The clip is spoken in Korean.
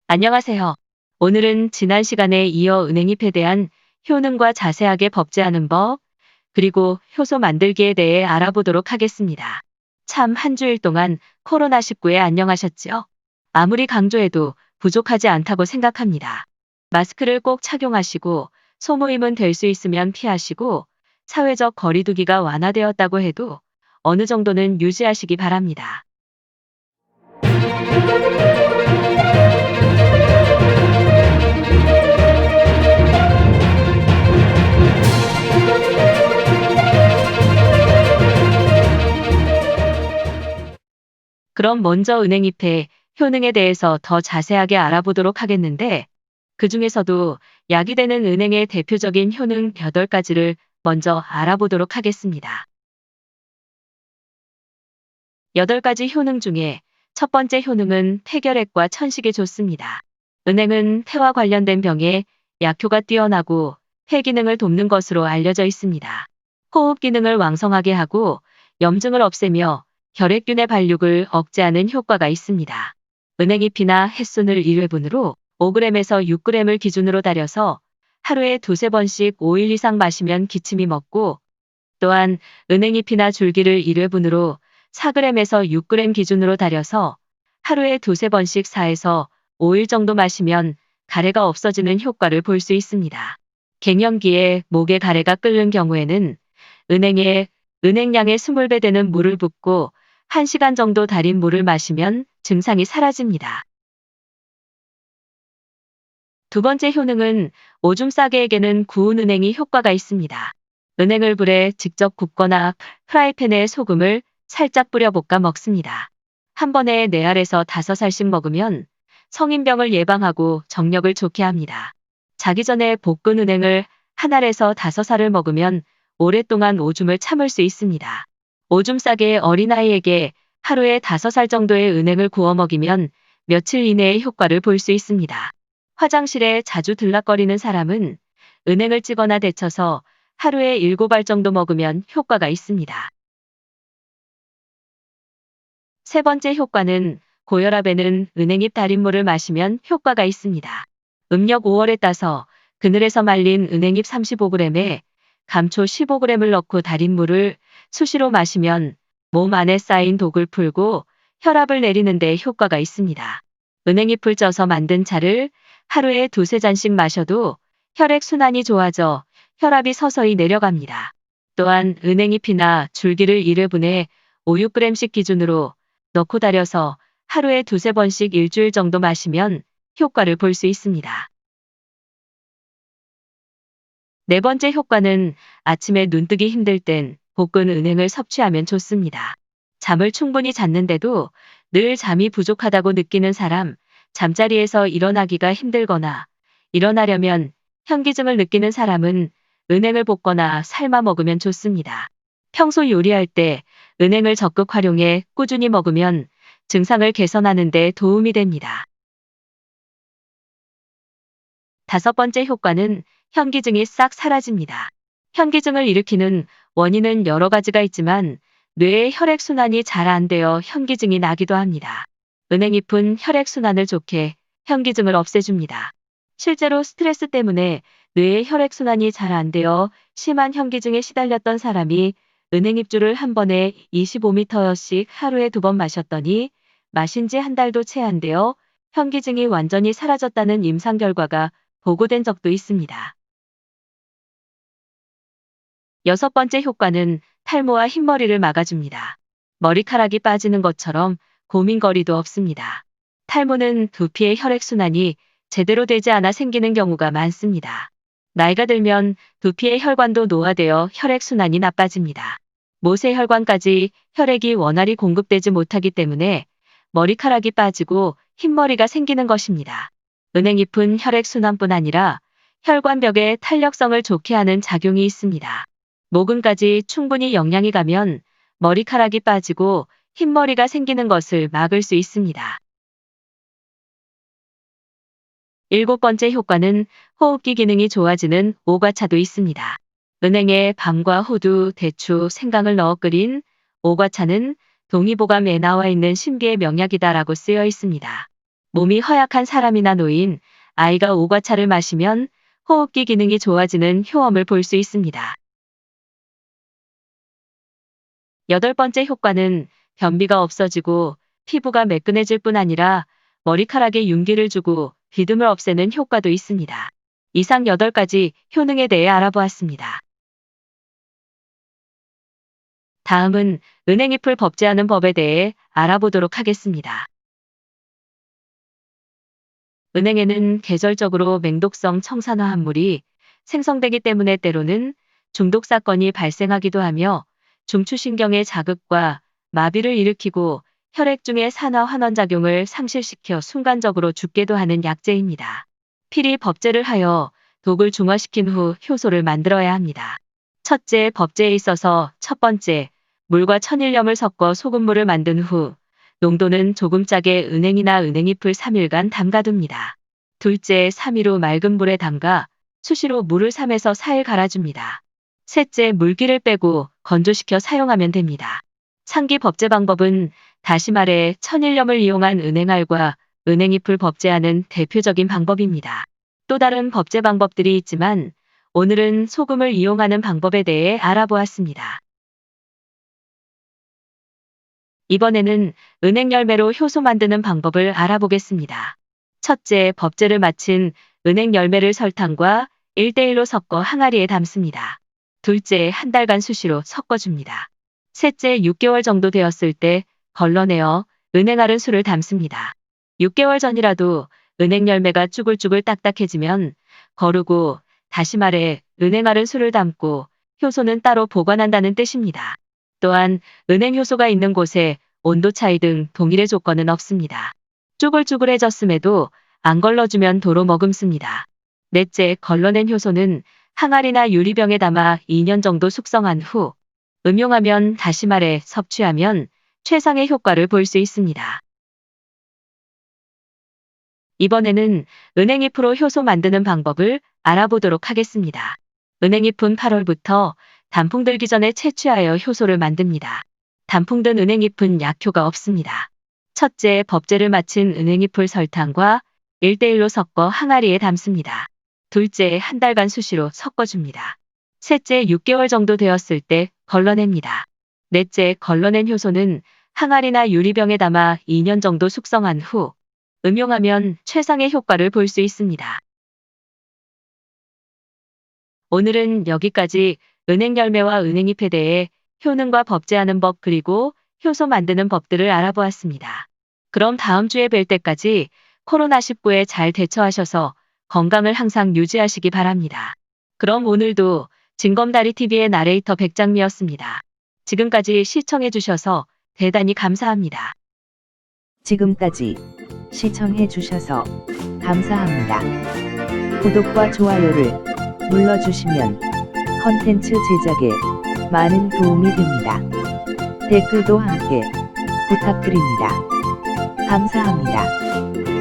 안녕하세요. 오늘은 지난 시간에 이어 은행잎에 대한 효능과 자세하게 법제하는 법, 그리고 효소 만들기에 대해 알아보도록 하겠습니다. 참 한 주일 동안 코로나19에 안녕하셨죠? 아무리 강조해도 부족하지 않다고 생각합니다. 마스크를 꼭 착용하시고 소모임은 될 수 있으면 피하시고 사회적 거리두기가 완화되었다고 해도 어느 정도는 유지하시기 바랍니다. 그럼 먼저 은행잎의 효능에 대해서 더 자세하게 알아보도록 하겠는데, 그 중에서도 약이 되는 은행의 대표적인 효능 8가지를 먼저 알아보도록 하겠습니다. 8가지 효능 중에 첫 번째 효능은 폐결핵과 천식에 좋습니다. 은행은 폐와 관련된 병에 약효가 뛰어나고 폐 기능을 돕는 것으로 알려져 있습니다. 호흡 기능을 왕성하게 하고 염증을 없애며 혈액균의 발육을 억제하는 효과가 있습니다. 은행잎이나 햇순을 1회분으로 5g에서 6g을 기준으로 달여서 하루에 두세 번씩 5일 이상 마시면 기침이 멎고, 또한 은행잎이나 줄기를 1회분으로 4g에서 6g 기준으로 달여서 하루에 두세 번씩 4에서 5일 정도 마시면 가래가 없어지는 효과를 볼 수 있습니다. 갱년기에 목에 가래가 끓는 경우에는 은행에 은행량의 20배 되는 물을 붓고 1시간 정도 달인 물을 마시면 증상이 사라집니다. 두 번째 효능은 오줌 싸개에게는 구운 은행이 효과가 있습니다. 은행을 불에 직접 굽거나 프라이팬에 소금을 살짝 뿌려 볶아 먹습니다. 한 번에 4알에서 5알씩 먹으면 성인병을 예방하고 정력을 좋게 합니다. 자기 전에 볶은 은행을 1알에서 5알을 먹으면 오랫동안 오줌을 참을 수 있습니다. 오줌 싸개 어린아이에게 하루에 5알 정도의 은행을 구워 먹이면 며칠 이내에 효과를 볼 수 있습니다. 화장실에 자주 들락거리는 사람은 은행을 찌거나 데쳐서 하루에 7알 정도 먹으면 효과가 있습니다. 세 번째 효과는 고혈압에는 은행잎 달인물을 마시면 효과가 있습니다. 음력 5월에 따서 그늘에서 말린 은행잎 35g에 감초 15g을 넣고 달인 물을 수시로 마시면 몸 안에 쌓인 독을 풀고 혈압을 내리는 데 효과가 있습니다. 은행잎을 쪄서 만든 차를 하루에 두세 잔씩 마셔도 혈액순환이 좋아져 혈압이 서서히 내려갑니다. 또한 은행잎이나 줄기를 1회분에 5, 6g씩 기준으로 넣고 달여서 하루에 두세 번씩 일주일 정도 마시면 효과를 볼 수 있습니다. 네 번째 효과는 아침에 눈뜨기 힘들 땐 볶은 은행을 섭취하면 좋습니다. 잠을 충분히 잤는데도 늘 잠이 부족하다고 느끼는 사람, 잠자리에서 일어나기가 힘들거나 일어나려면 현기증을 느끼는 사람은 은행을 볶거나 삶아 먹으면 좋습니다. 평소 요리할 때 은행을 적극 활용해 꾸준히 먹으면 증상을 개선하는 데 도움이 됩니다. 다섯 번째 효과는 현기증이 싹 사라집니다. 현기증을 일으키는 원인은 여러 가지가 있지만 뇌의 혈액순환이 잘 안 되어 현기증이 나기도 합니다. 은행잎은 혈액순환을 좋게 현기증을 없애줍니다. 실제로 스트레스 때문에 뇌의 혈액순환이 잘 안 되어 심한 현기증에 시달렸던 사람이 은행잎주를 한 번에 25m씩 하루에 2번 마셨더니 마신 지 한 달도 채 안 되어 현기증이 완전히 사라졌다는 임상 결과가 보고된 적도 있습니다. 여섯 번째 효과는 탈모와 흰머리를 막아줍니다. 머리카락이 빠지는 것처럼 고민거리도 없습니다. 탈모는 두피의 혈액순환이 제대로 되지 않아 생기는 경우가 많습니다. 나이가 들면 두피의 혈관도 노화되어 혈액순환이 나빠집니다. 모세혈관까지 혈액이 원활히 공급되지 못하기 때문에 머리카락이 빠지고 흰머리가 생기는 것입니다. 은행잎은 혈액순환뿐 아니라 혈관벽의 탄력성을 좋게 하는 작용이 있습니다. 모근까지 충분히 영양이 가면 머리카락이 빠지고 흰머리가 생기는 것을 막을 수 있습니다. 일곱 번째 효과는 호흡기 기능이 좋아지는 오과차도 있습니다. 은행에 밤과 호두, 대추, 생강을 넣어 끓인 오과차는 동의보감에 나와 있는 신비의 명약이다라고 쓰여 있습니다. 몸이 허약한 사람이나 노인, 아이가 오과차를 마시면 호흡기 기능이 좋아지는 효험을 볼 수 있습니다. 8번째 효과는 변비가 없어지고 피부가 매끈해질 뿐 아니라 머리카락에 윤기를 주고 비듬을 없애는 효과도 있습니다. 이상 8가지 효능에 대해 알아보았습니다. 다음은 은행잎을 법제하는 법에 대해 알아보도록 하겠습니다. 은행에는 계절적으로 맹독성 청산화 합물이 생성되기 때문에 때로는 중독 사건이 발생하기도 하며 중추신경의 자극과 마비를 일으키고 혈액 중의 산화 환원작용을 상실시켜 순간적으로 죽게도 하는 약재입니다. 필히 법제를 하여 독을 중화시킨 후 효소를 만들어야 합니다. 첫째, 법제에 있어서 첫 번째, 물과 천일염을 섞어 소금물을 만든 후 농도는 조금 짜게 은행이나 은행잎을 3일간 담가둡니다. 둘째, 3일 후 맑은 물에 담가 수시로 물을 3에서 4일 갈아줍니다. 셋째, 물기를 빼고 건조시켜 사용하면 됩니다. 상기 법제 방법은 다시 말해 천일염을 이용한 은행알과 은행잎을 법제하는 대표적인 방법입니다. 또 다른 법제 방법들이 있지만 오늘은 소금을 이용하는 방법에 대해 알아보았습니다. 이번에는 은행 열매로 효소 만드는 방법을 알아보겠습니다. 첫째, 법제를 마친 은행 열매를 설탕과 1:1로 섞어 항아리에 담습니다. 둘째, 한 달간 수시로 섞어줍니다. 셋째, 6개월 정도 되었을 때 걸러내어 은행알은 술을 담습니다. 6개월 전이라도 은행 열매가 쭈글쭈글 딱딱해지면 거르고, 다시 말해 은행알은 술을 담고 효소는 따로 보관한다는 뜻입니다. 또한 은행 효소가 있는 곳에 온도 차이 등 동일의 조건은 없습니다. 쭈글쭈글해졌음에도 안 걸러주면 도로 머금습니다. 넷째, 걸러낸 효소는 항아리나 유리병에 담아 2년 정도 숙성한 후 음용하면, 다시 말해 섭취하면 최상의 효과를 볼 수 있습니다. 이번에는 은행잎으로 효소 만드는 방법을 알아보도록 하겠습니다. 은행잎은 8월부터 단풍 들기 전에 채취하여 효소를 만듭니다. 단풍 든 은행잎은 약효가 없습니다. 첫째, 법제를 마친 은행잎을 설탕과 1:1로 섞어 항아리에 담습니다. 둘째, 한 달간 수시로 섞어줍니다. 셋째, 6개월 정도 되었을 때 걸러냅니다. 넷째, 걸러낸 효소는 항아리나 유리병에 담아 2년 정도 숙성한 후 음용하면 최상의 효과를 볼 수 있습니다. 오늘은 여기까지 은행 열매와 은행잎에 대해 효능과 법제하는 법 그리고 효소 만드는 법들을 알아보았습니다. 그럼 다음 주에 뵐 때까지 코로나19에 잘 대처하셔서 건강을 항상 유지하시기 바랍니다. 그럼 오늘도 진검다리TV의 나레이터 백장미였습니다. 지금까지 시청해주셔서 대단히 감사합니다. 지금까지 시청해주셔서 감사합니다. 구독과 좋아요를 눌러주시면 컨텐츠 제작에 많은 도움이 됩니다. 댓글도 함께 부탁드립니다. 감사합니다.